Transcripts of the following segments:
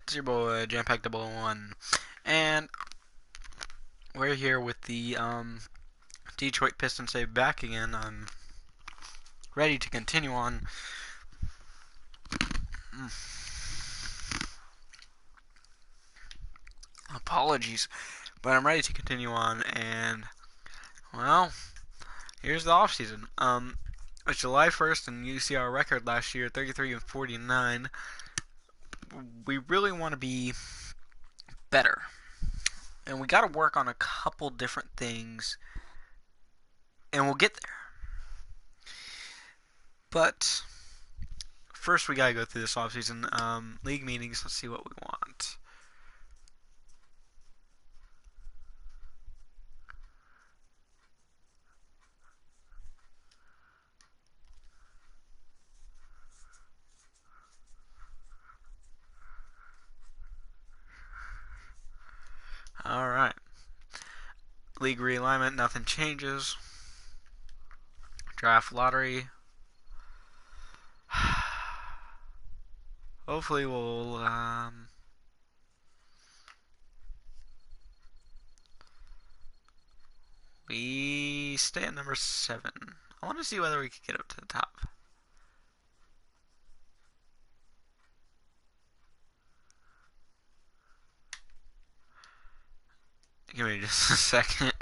It's your boy, Jam-Pack 001, and we're here with the Detroit Pistons save back again. I'm ready to continue on. Apologies, but I'm ready to continue on, and, well, here's the offseason. It's July 1st, and you see our record last year, 33 and 49. We really want to be better, and we got to work on a couple different things, and we'll get there. But first, we gotta go through this offseason. League meetings. Let's see what we want. All right. League realignment. Nothing changes. Draft lottery. Hopefully, we'll we stay at number 7. I want to see whether we can get up to the top. Give me just a second.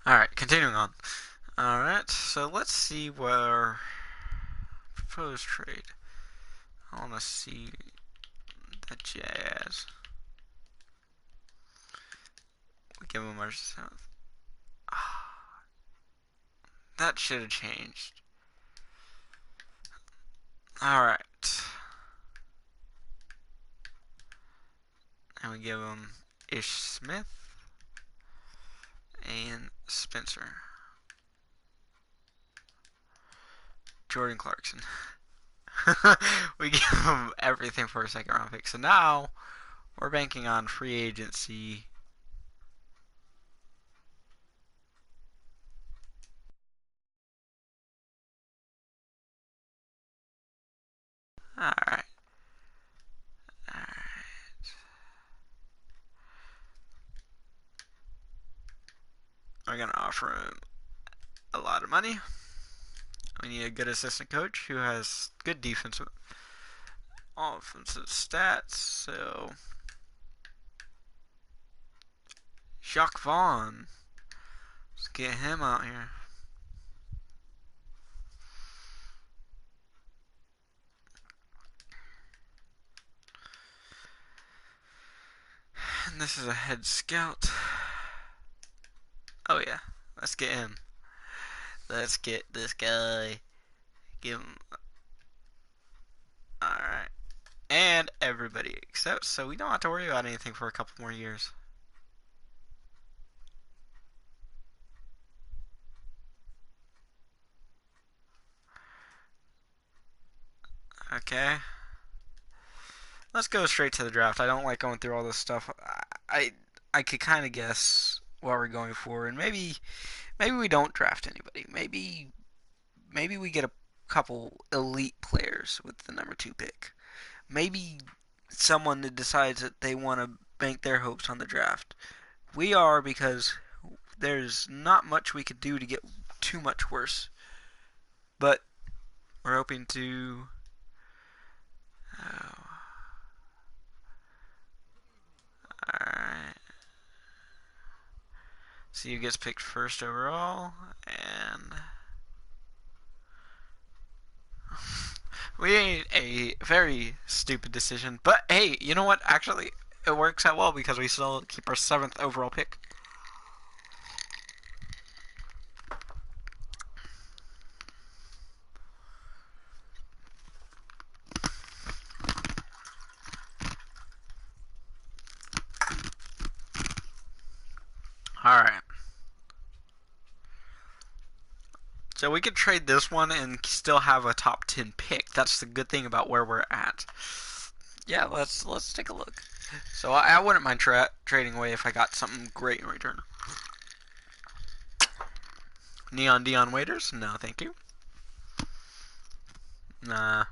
Alright, continuing on. Alright, so let's see where proposed trade. I want to see the Jazz. We give them our 7th. That should have changed. Alright. And we give them Ish Smith and Spencer. Jordan Clarkson. We give them everything for a second round pick. So now we're banking on free agency. Alright. We're going to offer him a lot of money. We need a good assistant coach who has good defensive, offensive stats. So, Jacques Vaughn. Let's get him out here. And this is a head scout. Oh yeah, let's get him. Let's get this guy. Give him. Alright. And everybody accepts, so we don't have to worry about anything for a couple more years. Okay. Let's go straight to the draft. I don't like going through all this stuff. I could kind of guess what we're going for, and maybe we don't draft anybody. Maybe we get a couple elite players with the number 2 pick. Maybe someone that decides that they want to bank their hopes on the draft. We are, because there's not much we could do to get too much worse. But we're hoping to. Oh. Alright. See who gets picked first overall, and we made a very stupid decision. But hey, you know what? Actually, it works out well because we still keep our 7th overall pick. So we could trade this one and still have a top 10 pick. That's the good thing about where we're at. Yeah, let's take a look. So I wouldn't mind trading away if I got something great in return. Neon Dion Waiters? No, thank you. Nah.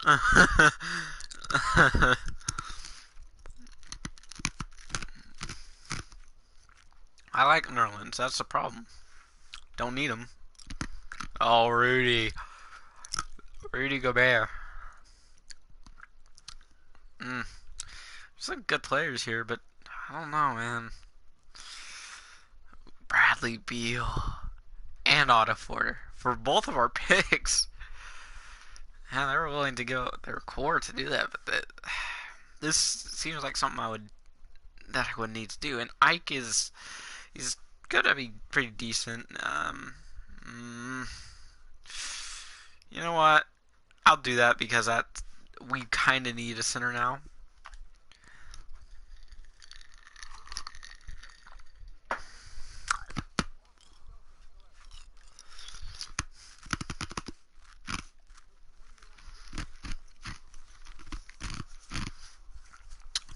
I like Nerlens. That's the problem. Don't need them. Oh, Rudy. Rudy Gobert. There's some good players here, but I don't know, man. Bradley Beal and Otto Porter for both of our picks. Yeah, they were willing to go their core to do that, but this seems like something I would need to do. And Ike he's gonna be pretty decent. You know what? I'll do that because we kind of need a center now.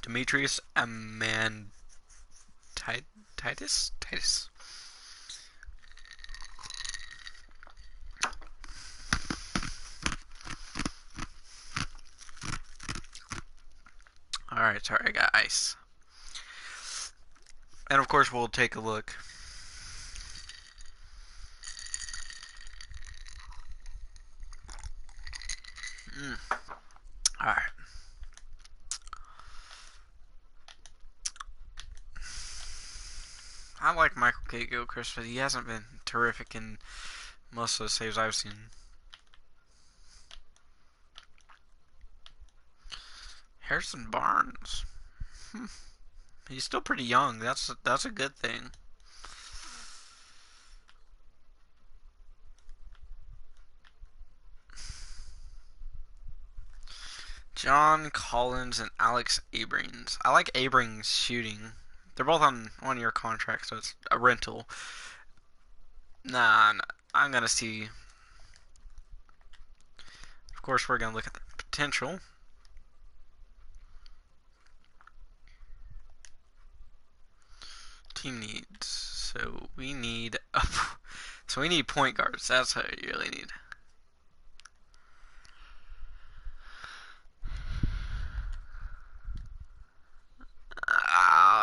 Demetrius Titus. Alright, sorry, I got ice. And of course, we'll take a look. Alright. I like Michael K. Gilchrist, but he hasn't been terrific in most of the saves I've seen. Harrison Barnes. He's still pretty young. That's a good thing. John Collins and Alex Abrines. I like Abrines shooting. They're both on 1-year contracts, so it's a rental. Nah, I'm gonna see. Of course, we're gonna look at the potential. Team needs. So we need. So we need point guards. That's what you really need.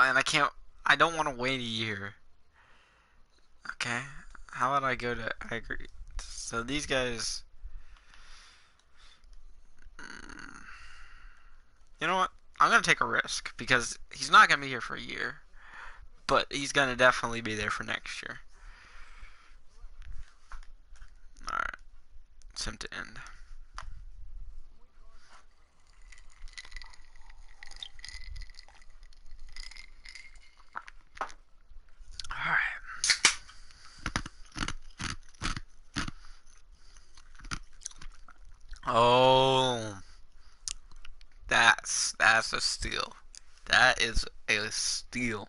And I can't. I don't want to wait a year. Okay. How about I go to aggregate? So these guys. You know what? I'm gonna take a risk because he's not gonna be here for a year, but he's gonna definitely be there for next year. All right. It's him to end. All right. Oh, that's a steal. That is a steal.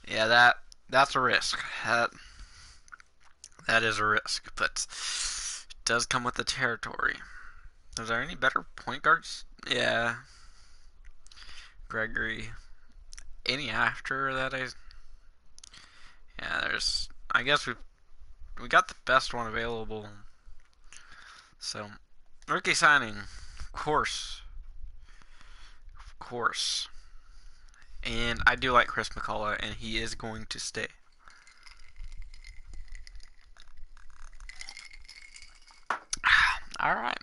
Yeah, that's a risk. That is a risk, but it does come with the territory. Is there any better point guards? Yeah, Gregory. Any after that? Yeah, there's. I guess we got the best one available. So, rookie signing, of course. And I do like Chris McCullough, and he is going to stay. All right.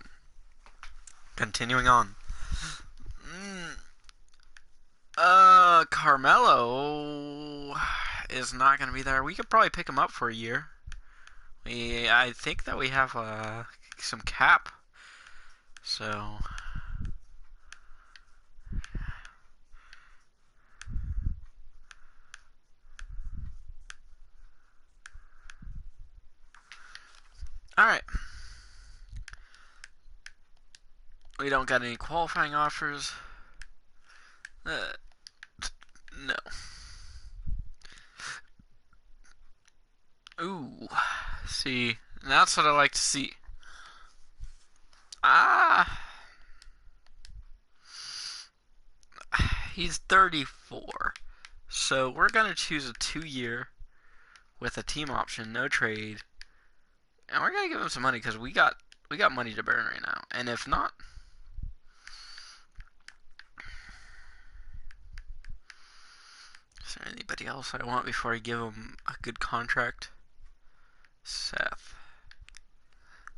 Continuing on. Carmelo is not going to be there. We could probably pick him up for a year. I think that we have some cap. So. Alright. We don't got any qualifying offers. No. See, that's what I like to see. Ah, he's 34. So we're gonna choose a 2-year with a team option, no trade, and we're gonna give him some money because we got money to burn right now. And if not, is there anybody else I want before I give him a good contract? Seth.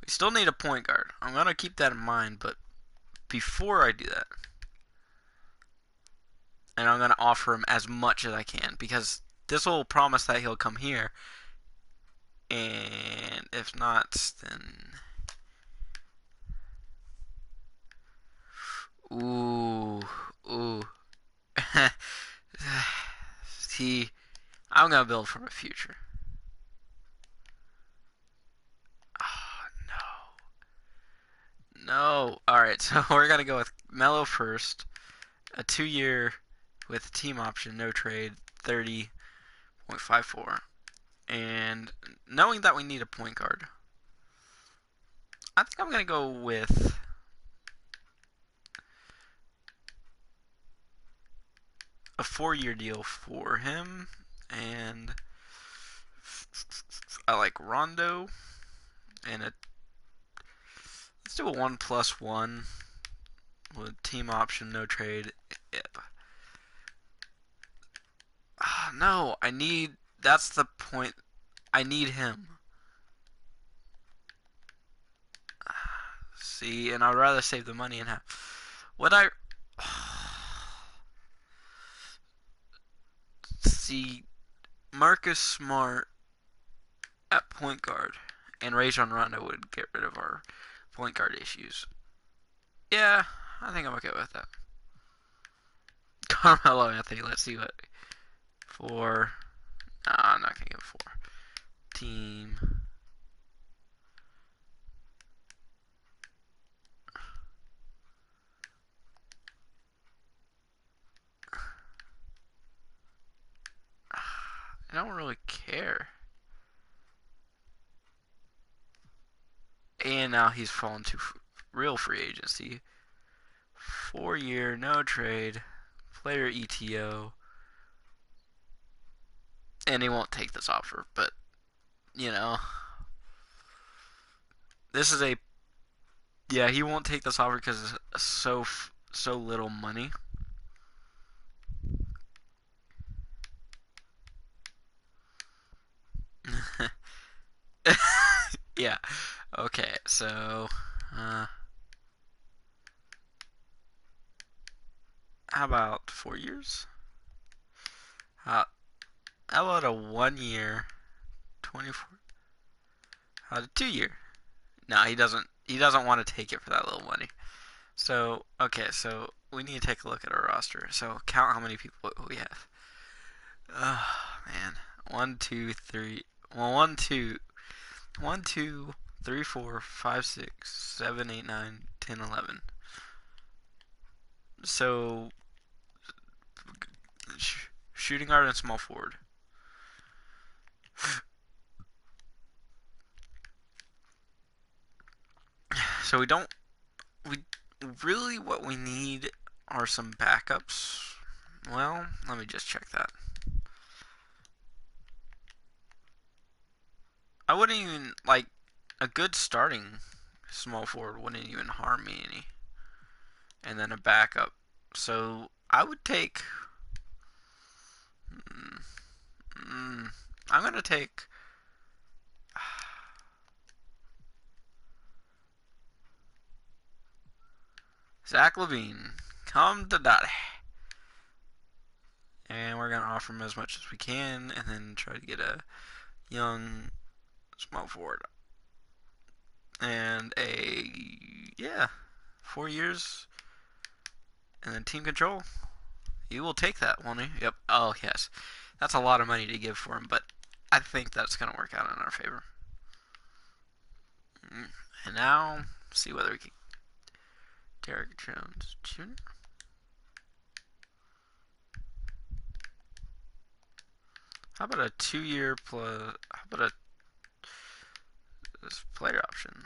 We still need a point guard. I'm gonna keep that in mind, but before I do that, and I'm gonna offer him as much as I can because this will promise that he'll come here. And if not, then ooh, ooh. See, I'm gonna build for my future. Oh no, no. All right, so we're gonna go with Melo first, a 2-year with team option, no trade, 30.54, and knowing that we need a point guard, I think I'm gonna go with a 4-year deal for him, and I like Rondo, and let's do a 1+1 with team option, no trade. Yep. No, that's the point. I need him. See, and I'd rather save the money and have. What I. See, Marcus Smart at point guard and Rajon Rondo would get rid of our point guard issues. Yeah, I think I'm okay with that. Carmelo Anthony, let's see what. Four. Nah, I'm not gonna give it 4. Team. I don't really care. And now he's fallen to real free agency. 4-year, no trade, player ETO. And he won't take this offer, but, you know, this is a. Yeah, he won't take this offer because it's so little money. Yeah. Okay, so uh, how about 4 years? How about a 1-year, 24? How about a 2-year? No, he doesn't. He doesn't want to take it for that little money. So okay, so we need to take a look at our roster. So count how many people we have. Oh man, 1, 2, 3. Well, 1, 2, 3, 4, 5, 6, 7, 8, 9, 10, 11. So shooting guard and small forward. So we don't. We really what we need are some backups. Well, let me just check that. I wouldn't even like a good starting small forward wouldn't even harm me any, and then a backup. So I would take. Mm, I'm gonna take. Zach LaVine, come to daddy. And we're gonna offer him as much as we can, and then try to get a young small forward and yeah, 4 years, and then team control. You will take that, won't you? Yep. Oh yes, that's a lot of money to give for him, but I think that's gonna work out in our favor. And now, see whether we can. Derrick Jones Jr. How about a 2-year plus? How about a player option.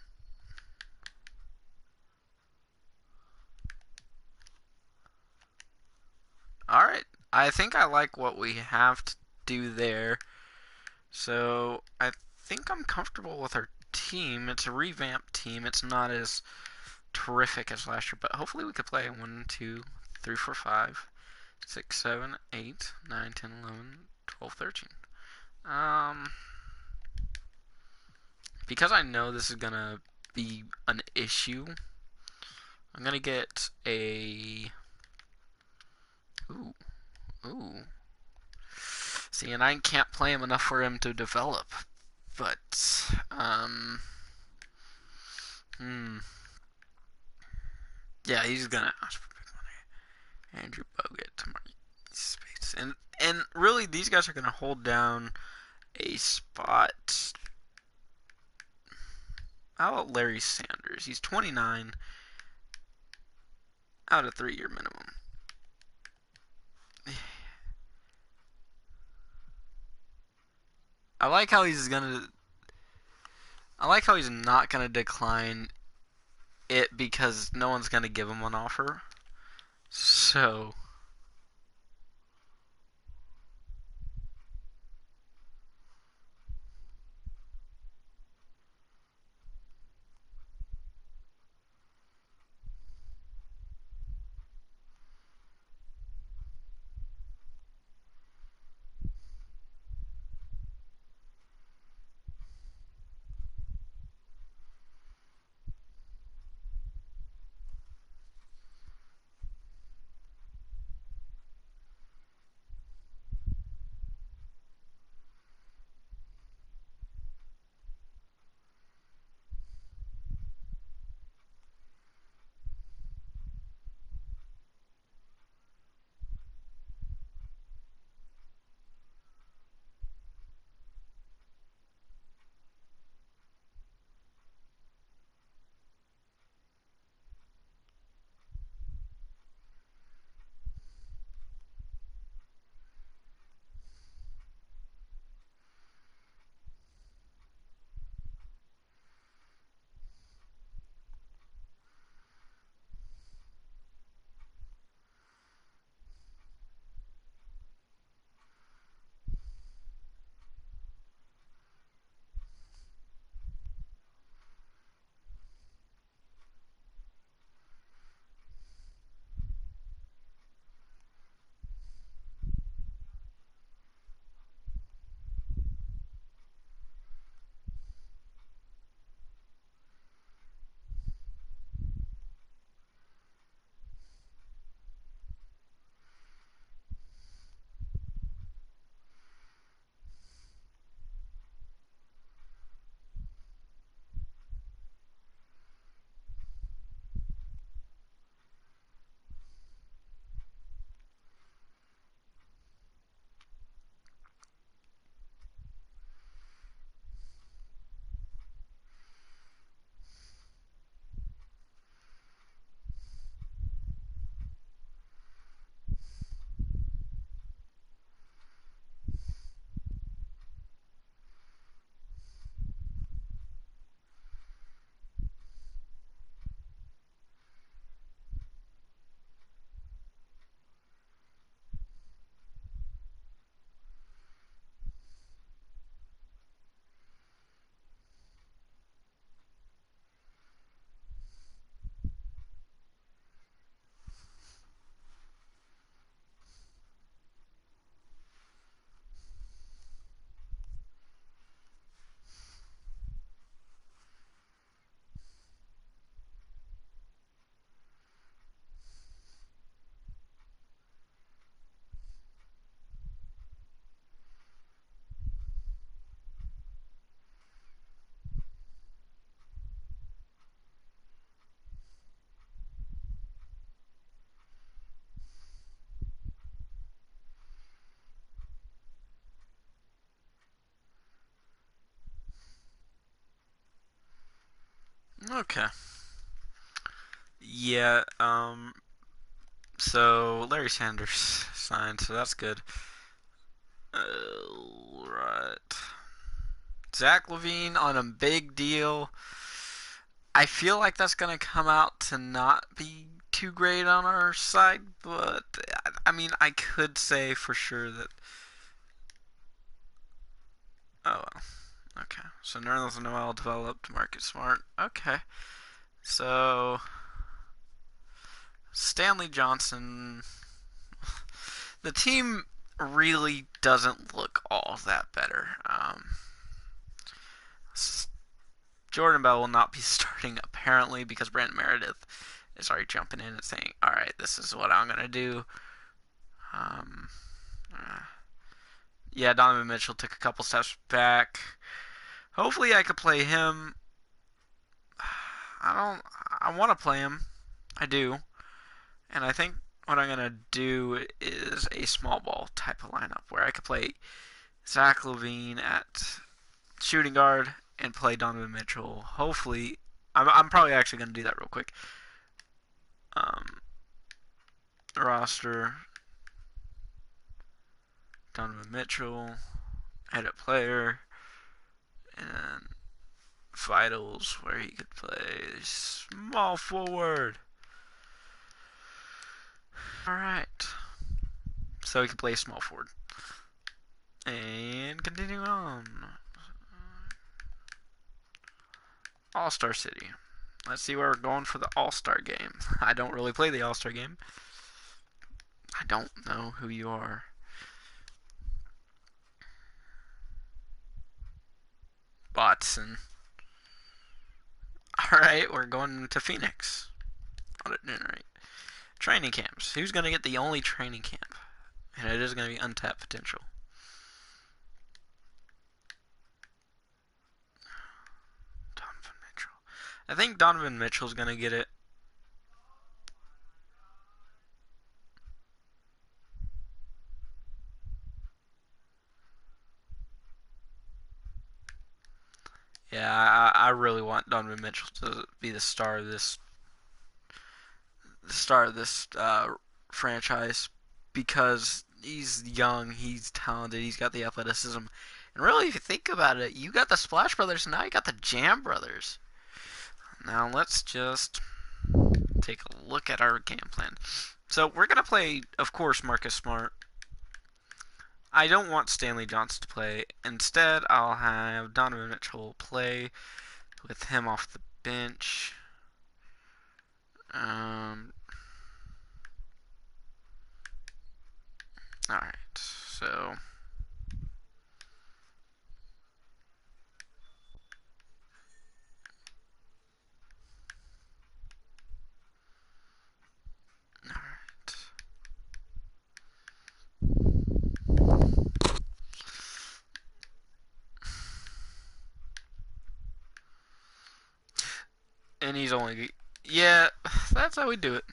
Alright, I think I like what we have to do there. So I think I'm comfortable with our team. It's a revamped team. It's not as terrific as last year, but hopefully we could play 1, 2, 3, 4, 5, 6, 7, 8, 9, 10, 11, 12, 13. Because I know this is gonna be an issue, I'm gonna get a. Ooh, ooh. See, and I can't play him enough for him to develop. But, yeah, he's gonna ask for big money. Andrew Bogut, Space, and really, these guys are gonna hold down a spot. How about Larry Sanders? He's 29 out of 3-year minimum. I like how he's gonna. I like how he's not gonna decline it because no one's gonna give him an offer. So okay, yeah. So Larry Sanders signed, so that's good. Right. Zach LaVine on a big deal. I feel like that's going to come out to not be too great on our side, but I mean, I could say for sure that. Oh, well. Okay. So Nerlens Noel developed Marcus Smart. Okay. So Stanley Johnson. The team really doesn't look all that better. Jordan Bell will not be starting apparently because Brent Meredith is already jumping in and saying, "All right, this is what I'm gonna do." Um, uh, yeah, Donovan Mitchell took a couple steps back. Hopefully, I could play him. I don't. I want to play him. I do, and I think what I'm gonna do is a small ball type of lineup where I could play Zach LaVine at shooting guard and play Donovan Mitchell. Hopefully, I'm probably actually gonna do that real quick. Um, roster Donovan Mitchell, edit player, and vitals where he could play small forward. Alright. So he could play small forward. And continuing on. All-Star City. Let's see where we're going for the All-Star game. I don't really play the All-Star game. I don't know who you are. Watson. Alright, we're going to Phoenix. Alright. Training camps. Who's going to get the only training camp? And it is going to be untapped potential. Donovan Mitchell. I think Donovan Mitchell's going to get it. Yeah, I really want Donovan Mitchell to be the star of this franchise because he's young, he's talented, he's got the athleticism, and really, if you think about it, you got the Splash Brothers, and now you got the Jam Brothers. Now let's just take a look at our game plan. So we're gonna play, of course, Marcus Smart. I don't want Stanley Johnson to play. Instead, I'll have Donovan Mitchell play with him off the bench. Um, all right, so all right. And he's only, yeah, that's how we do it.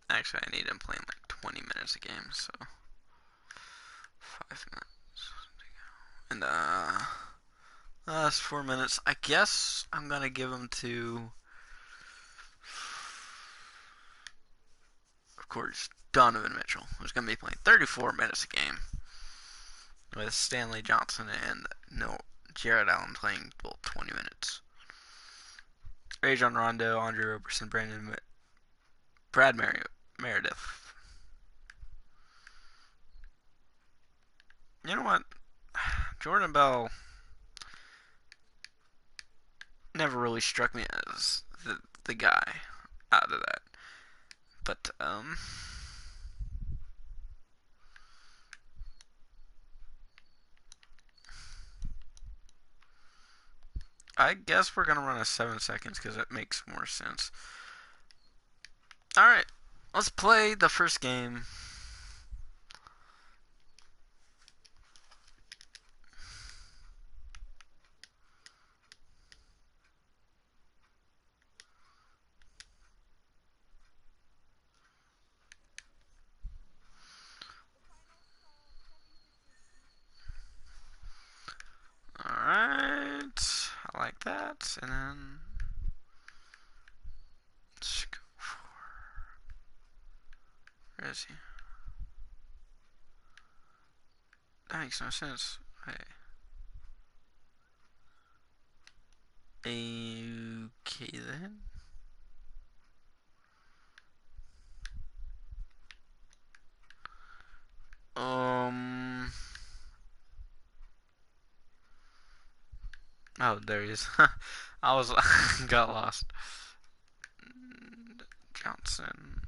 Actually, I need him playing like 20 minutes a game, so 5 minutes. And last 4 minutes. I guess I'm gonna give him to, of course, Donovan Mitchell, who's gonna be playing 34 minutes a game, with Stanley Johnson and no Jared Allen playing 20 minutes. Rajon Rondo, Andre Roberson, Brad Meredith. You know what? Jordan Bell never really struck me as the guy out of that. But I guess we're gonna run a 7 seconds because it makes more sense. All right, let's play the first game. Alright, I like that. And then let's go for, where is he? That makes no sense. Okay then. Um. Oh, there he is. I was got lost. Johnson.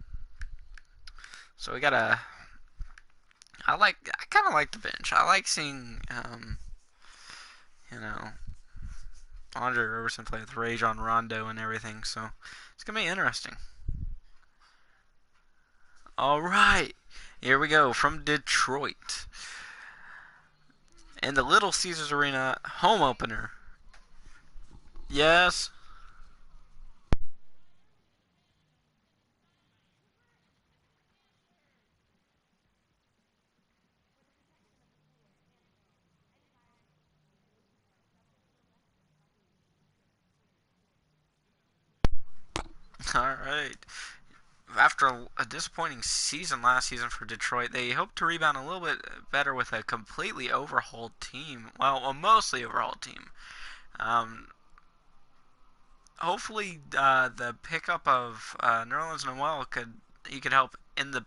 So we got a. I kind of like the bench. I like seeing you know, Andre Roberson play with Rajon Rondo and everything. So it's gonna be interesting. All right, here we go from Detroit in the Little Caesars Arena home opener. Yes. All right. After a disappointing season last season for Detroit, they hope to rebound a little bit better with a completely overhauled team. Well, a mostly overhauled team. Um, Hopefully, the pickup of Nerlens Noel could help in the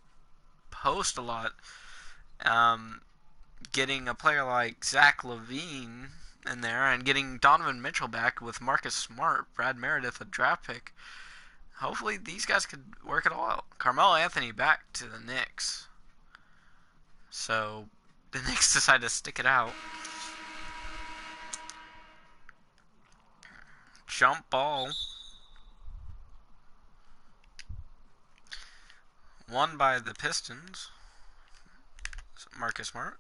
post a lot. Um, Getting a player like Zach LaVine in there and getting Donovan Mitchell back with Marcus Smart, Brad Meredith, a draft pick. Hopefully, these guys could work it all out. Carmelo Anthony back to the Knicks. So the Knicks decide to stick it out. Jump ball. Won by the Pistons. Marcus Smart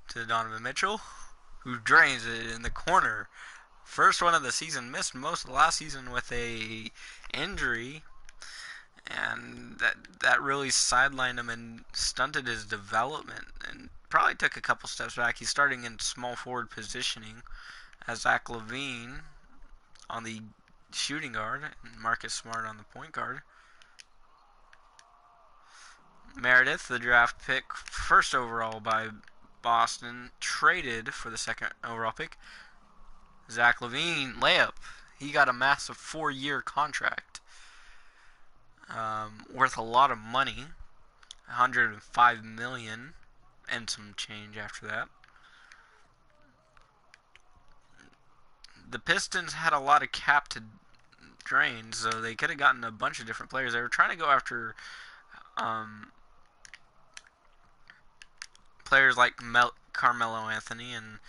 to Donovan Mitchell, who drains it in the corner. First one of the season. Missed most of the last season with a injury, and that really sidelined him and stunted his development, and probably took a couple steps back. He's starting in small forward positioning as Zach LaVine on the shooting guard and Marcus Smart on the point guard. Meredith, the draft pick, first overall by Boston, traded for the second overall pick. Zach LaVine, layup. He got a massive 4-year contract, worth a lot of money, 105 million, and some change after that. The Pistons had a lot of cap to drain, so they could have gotten a bunch of different players. They were trying to go after players like Carmelo Anthony and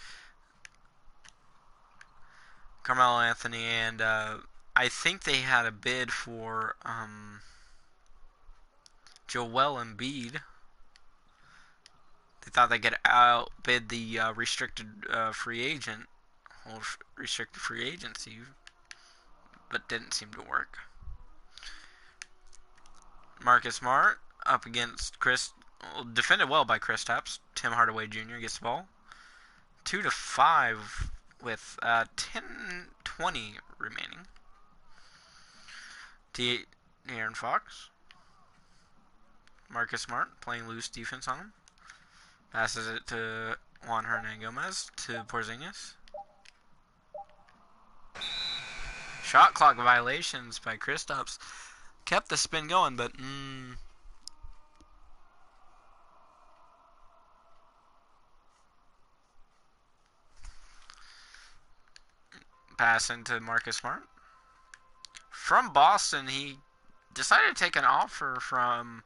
I think they had a bid for Joel Embiid. They thought they could outbid the restricted free agency, but didn't seem to work. Marcus Smart up against defended well by Kristaps. Tim Hardaway Jr. gets the ball. 2-5 with 10:20 remaining. Aaron Fox. Marcus Smart playing loose defense on him. Passes it to Juan Hernangomez to Porzingis. Shot clock violations by Kristaps. Kept the spin going, but pass into Marcus Smart. From Boston, he decided to take an offer from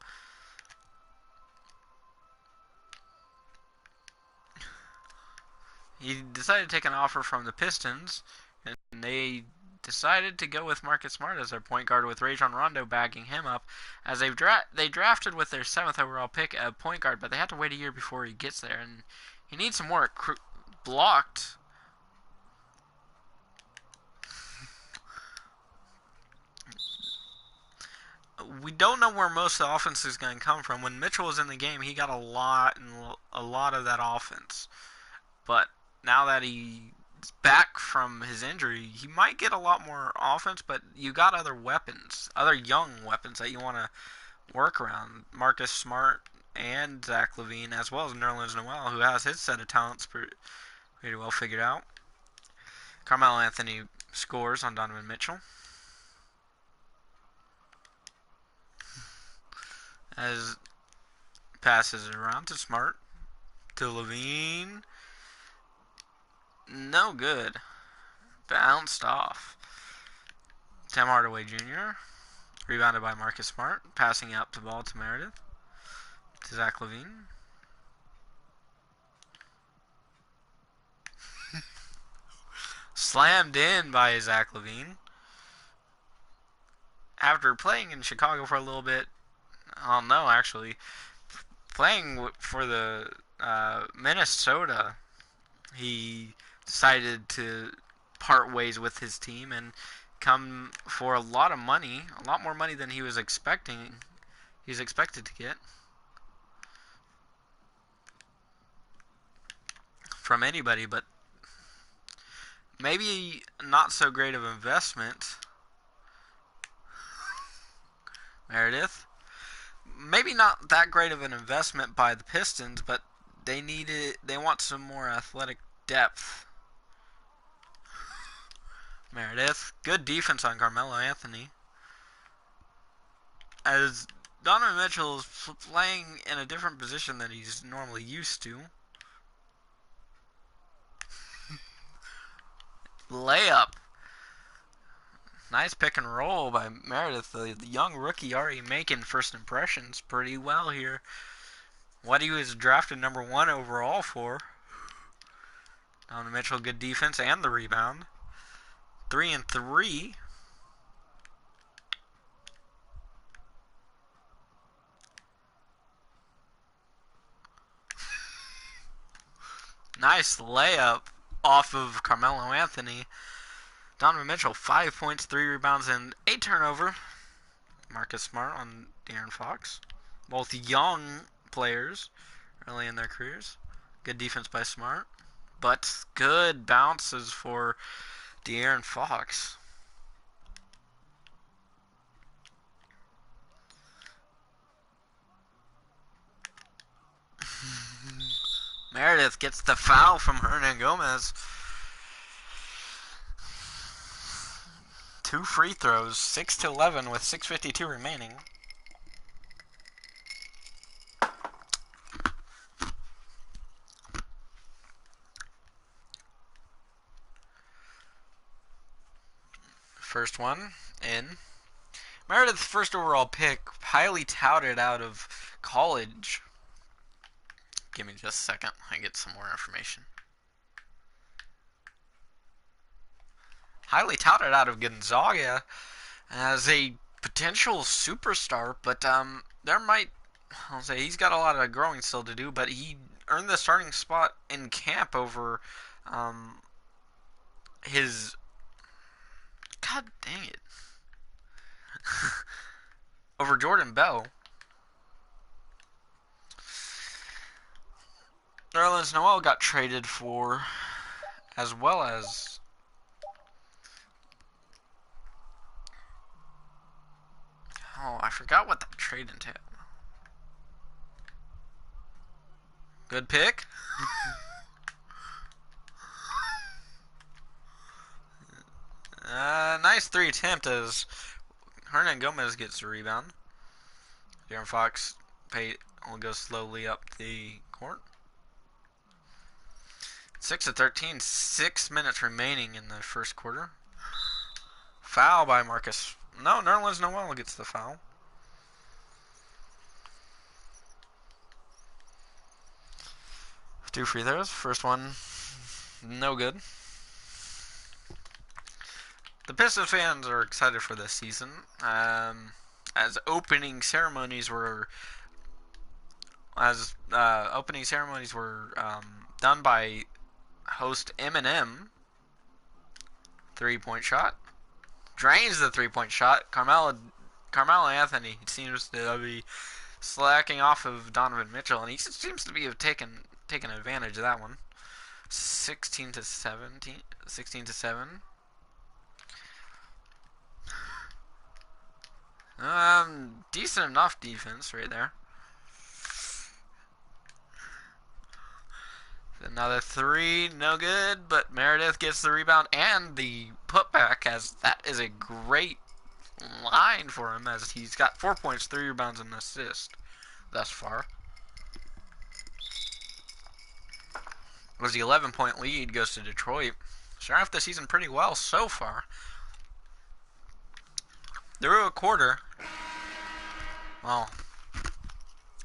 the Pistons, and they decided to go with Marcus Smart as their point guard, with Rajon Rondo backing him up, as they drafted with their 7th overall pick a point guard, but they have to wait a year before he gets there, and he needs some work. Blocked. We don't know where most of the offense is going to come from. When Mitchell was in the game, he got a lot of that offense. But now that he's back from his injury, he might get a lot more offense, but you got other weapons, other young weapons that you want to work around. Marcus Smart and Zach LaVine, as well as Nerlens Noel, who has his set of talents pretty well figured out. Carmelo Anthony scores on Donovan Mitchell. As passes it around to Smart, to LaVine. No good. Bounced off. Tim Hardaway Jr. Rebounded by Marcus Smart. Passing out the ball to Meredith. To Zach LaVine. Slammed in by Zach LaVine. After playing in Chicago for a little bit, no, actually, playing for the Minnesota, he decided to part ways with his team and come for a lot of money, a lot more money than he was expecting. He was expected to get from anybody, but maybe not so great of investment. Meredith. Maybe not that great of an investment by the Pistons, but they want some more athletic depth. Meredith. Good defense on Carmelo Anthony. As Donovan Mitchell is playing in a different position than he's normally used to. Layup. Nice pick and roll by Meredith. The young rookie already making first impressions pretty well here. What he was drafted number 1 overall for. Donovan Mitchell, good defense and the rebound. 3 and 3. Nice layup off of Carmelo Anthony. Donovan Mitchell, 5 points, 3 rebounds, and 8 turnover. Marcus Smart on De'Aaron Fox. Both young players early in their careers. Good defense by Smart. But good bounces for De'Aaron Fox. Meredith gets the foul from Hernan Gomez. 2 free throws, 6-11 with 6:52 remaining. First one in. Meredith's first overall pick, highly touted out of college. Give me just a second. I get some more information. Highly touted out of Gonzaga as a potential superstar, but I'll say he's got a lot of growing still to do, but he earned the starting spot in camp over his. God dang it. Over Jordan Bell. Nerlens Noel got traded for, as well as I forgot what that trade entailed. Good pick. Nice 3 attempt as Hernan Gomez gets the rebound. De'Aaron Fox will go slowly up the court. 6-13, 6 minutes remaining in the first quarter. Foul by Marcus. No, Nerlens Noel gets the foul. Two free throws. First one, no good. The Pistons fans are excited for this season, as opening ceremonies were done by host Eminem. 3-point shot. Drains the 3-point shot. Carmelo Anthony seems to be slacking off of Donovan Mitchell, and he seems to be taking advantage of that one. 16-17. 16-7. Decent enough defense right there. Another three, no good, but Meredith gets the rebound and the putback, as that is a great line for him, as he's got 4 points, 3 rebounds, and an assist thus far. Was the 11-point lead goes to Detroit. Starting off the season pretty well so far. Through a quarter. Well,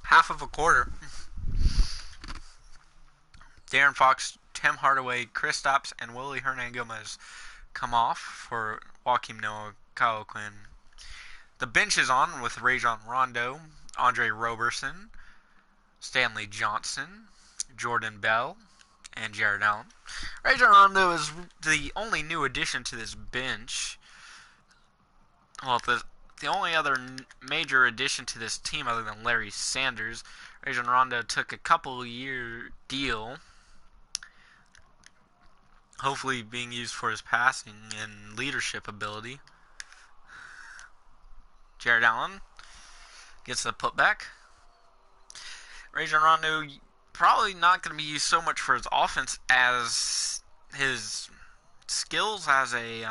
half of a quarter. Darren Fox, Tim Hardaway, Kristaps, and Willie Hernan-Gomez come off for Joakim Noah, Kyle Quinn. The bench is on with Rajon Rondo, Andre Roberson, Stanley Johnson, Jordan Bell, and Jared Allen. Rajon Rondo is the only new addition to this bench. Well, the only other major addition to this team other than Larry Sanders. Rajon Rondo took a couple-year deal, hopefully being used for his passing and leadership ability. Jared Allen gets the putback. Rajon Rondo probably not going to be used so much for his offense as his skills as a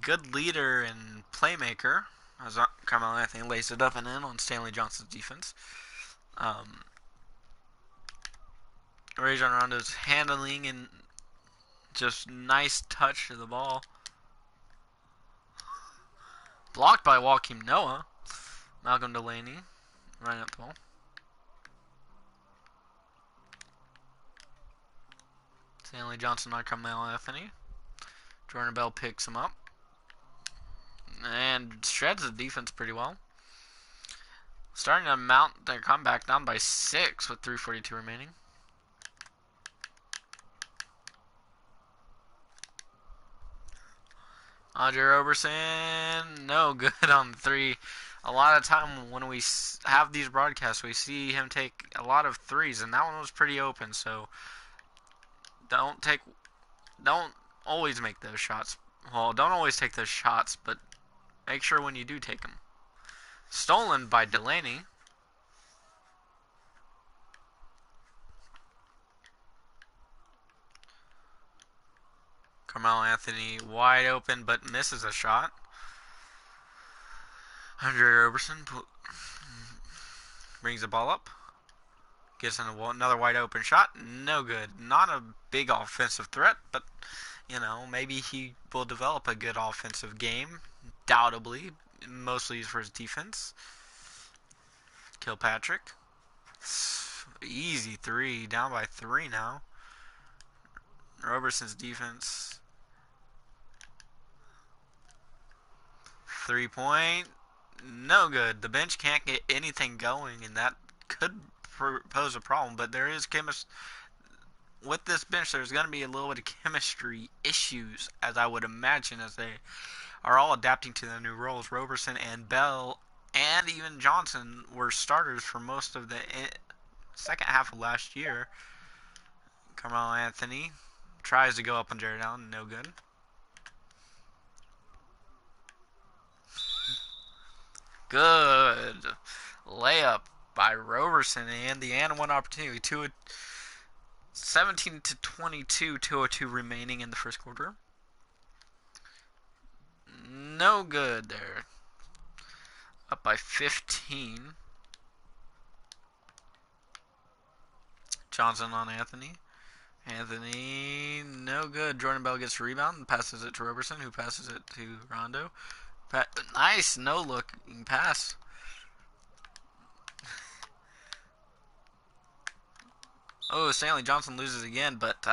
good leader and playmaker, as Carmelo Anthony lays it up and in on Stanley Johnson's defense. Rajon Rondo's handling and just nice touch to the ball. Blocked by Joakim Noah. Malcolm Delaney running up the ball. Stanley Johnson on Carmelo Anthony. Jordan Bell picks him up and shreds the defense pretty well. Starting to mount their comeback, down by 6 with 3:42 remaining. Andre Roberson, no good on 3. A lot of time when we have these broadcasts, we see him take a lot of 3s, and that one was pretty open. So don't always make those shots. Well, don't always take those shots, but make sure when you do take them. Stolen by Delaney. Carmelo Anthony wide open, but misses a shot. Andre Roberson brings the ball up. Gets another wide open shot. No good. Not a big offensive threat, but, maybe he will develop a good offensive game. Doubtably. Mostly for his defense. Kilpatrick. Easy 3. Down by 3 now. Roberson's defense. 3-point. No good. The bench can't get anything going, and that could pose a problem. But there is with this bench, there's going to be a little bit of chemistry issues, as I would imagine, as they are all adapting to their new roles. Roberson and Bell and even Johnson were starters for most of the second half of last year. Carmelo Anthony tries to go up on Jared Allen. No good. Good layup by Roberson and the and one opportunity. 17-22, 2:02 remaining in the first quarter. No good there. Up by 15. Johnson on Anthony. Anthony, no good. Jordan Bell gets a rebound and passes it to Roberson, who passes it to Rondo. Nice no-looking pass. Oh, Stanley Johnson loses again, but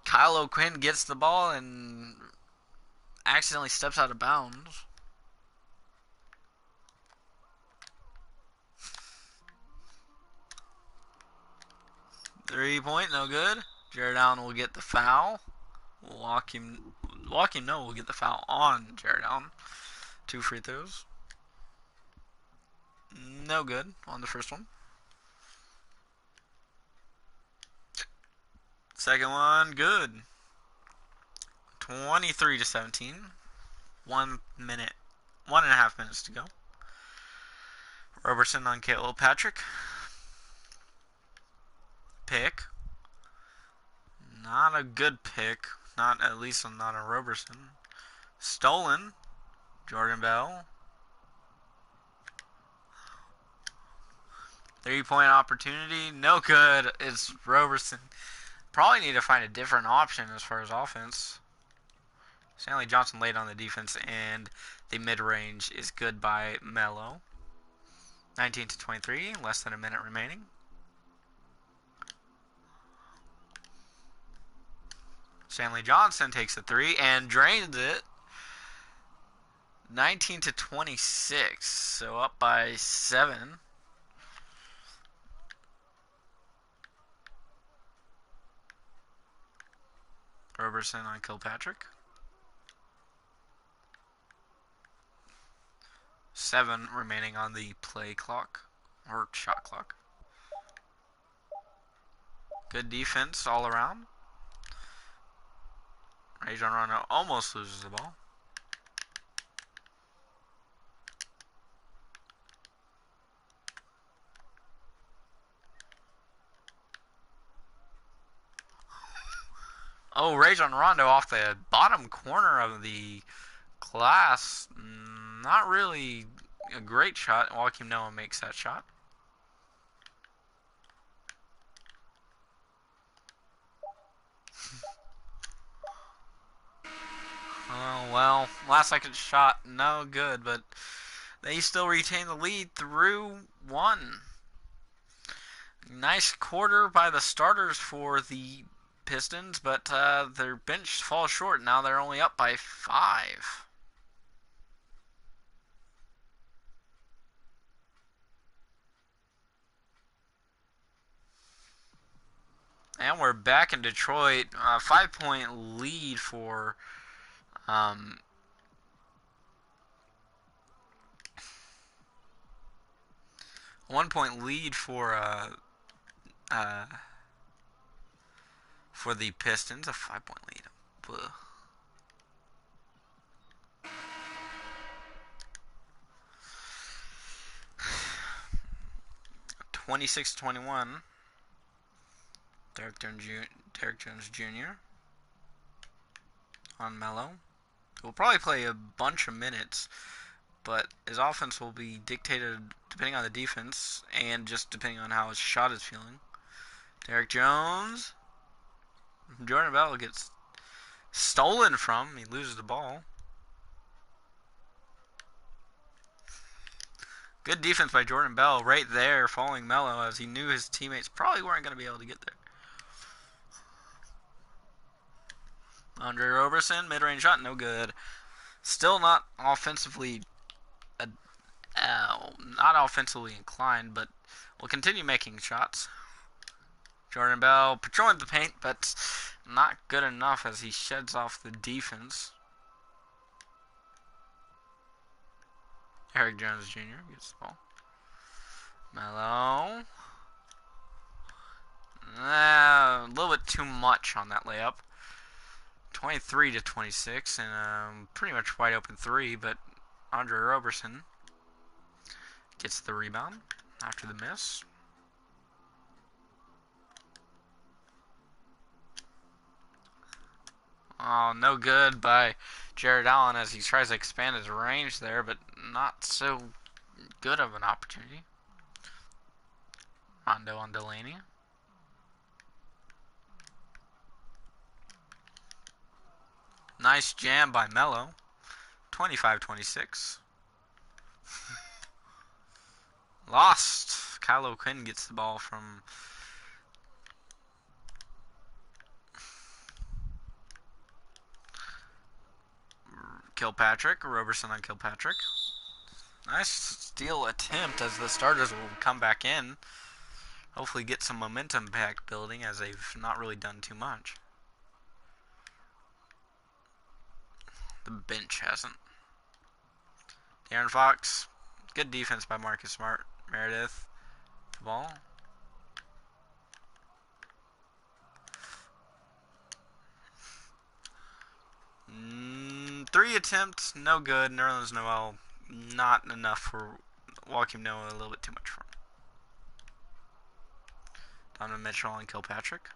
Kyle O'Quinn gets the ball and accidentally steps out of bounds. Three-point, no good. Jared Allen will get the foul. Joakim Noah will get the foul on Jared Allen. 2 free throws. No good on the first one. Second one, good. 23-17. 1 minute, 1.5 minutes to go. Roberson on Kilpatrick. pick. Not a good pick. Not at least not a Roberson. Stolen. Jordan Bell. 3-point opportunity. No good. It's Roberson. Probably need to find a different option as far as offense. Stanley Johnson laid on the defense, and the mid-range is good by Melo. 19-23, less than a minute remaining. Stanley Johnson takes a 3 and drains it. 19-26, so up by 7. Roberson on Kilpatrick. 7 remaining on the play clock, or shot clock. Good defense all around. Rajon Rondo almost loses the ball. Oh, Rajon Rondo off the bottom corner of the glass. Not really a great shot. Joakim Noah makes that shot. Oh, well, last second shot, no good, but they still retain the lead through 1. Nice quarter by the starters for the Pistons, but their bench falls short. Now they're only up by 5. And we're back in Detroit. 5-point lead for 1-point lead for the Pistons. A 5-point lead. Ugh. 26-21. Derek Jones Jr. on Melo. He'll probably play a bunch of minutes, but his offense will be dictated depending on the defense and just depending on how his shot is feeling. Derek Jones. Jordan Bell gets stolen from. He loses the ball. Good defense by Jordan Bell right there, following Melo, as he knew his teammates probably weren't going to be able to get there. Andre Roberson, mid-range shot, no good. Still not offensively inclined, but will continue making shots. Jordan Bell patrolling the paint, but not good enough as he sheds off the defense. Eric Jones Jr. gets the ball. Melo. A little bit too much on that layup. 23-26, and pretty much wide open 3, but Andre Roberson gets the rebound after the miss. Oh, no good by Jared Allen as he tries to expand his range there, but not so good of an opportunity. Rondo on Delaney. Nice jam by Melo. 25-26. Lost. Kyle O'Quinn gets the ball from Kilpatrick. Roberson on Kilpatrick. Nice steal attempt as the starters will come back in. Hopefully get some momentum back building as they've not really done too much. The bench hasn't. De'Aaron Fox. Good defense by Marcus Smart. Meredith. The ball. Three attempts. No good. Nerlens Noel. Not enough for Joakim Noah. A little bit too much for him. Donovan Mitchell and Kilpatrick.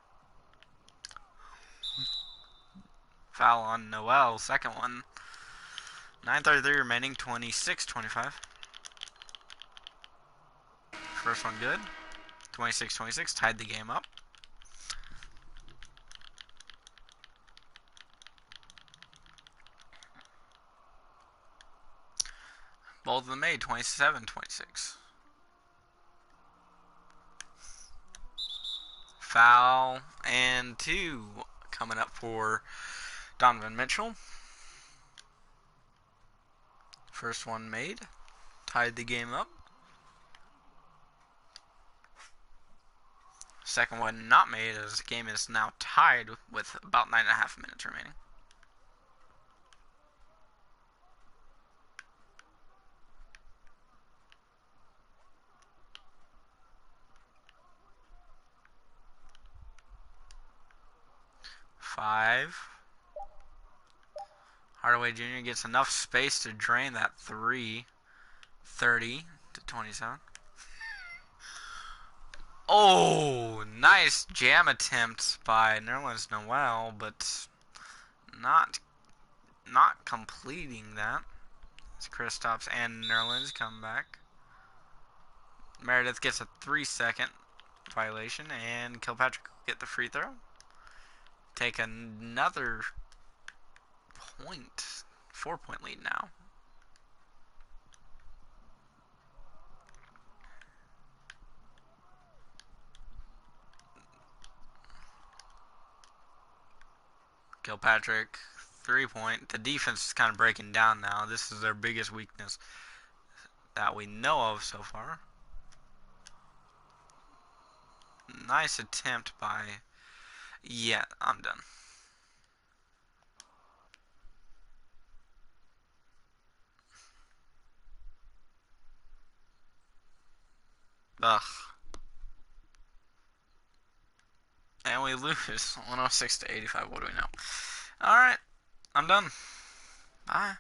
Foul on Noel, second one. 9:33 remaining, 26-25. First one good. 26-26, tied the game up. Both of them made, 27-26. Foul and two coming up for Donovan Mitchell. First one made, tied the game up. Second one not made, as the game is now tied with about 9.5 minutes remaining. Five. Hardaway Jr. gets enough space to drain that three. 30-27. Oh, nice jam attempt by Nerlens Noel, but not completing that. As Kristaps and Nerlens come back. Meredith gets a 3-second violation, and Kilpatrick will get the free throw. Take another point. 4-point lead now. Kilpatrick, 3-point. The defense is kind of breaking down now. This is their biggest weakness that we know of so far. Nice attempt by... Yeah, I'm done. Ugh. And we lose 106-85. What do we know? Alright. I'm done. Bye.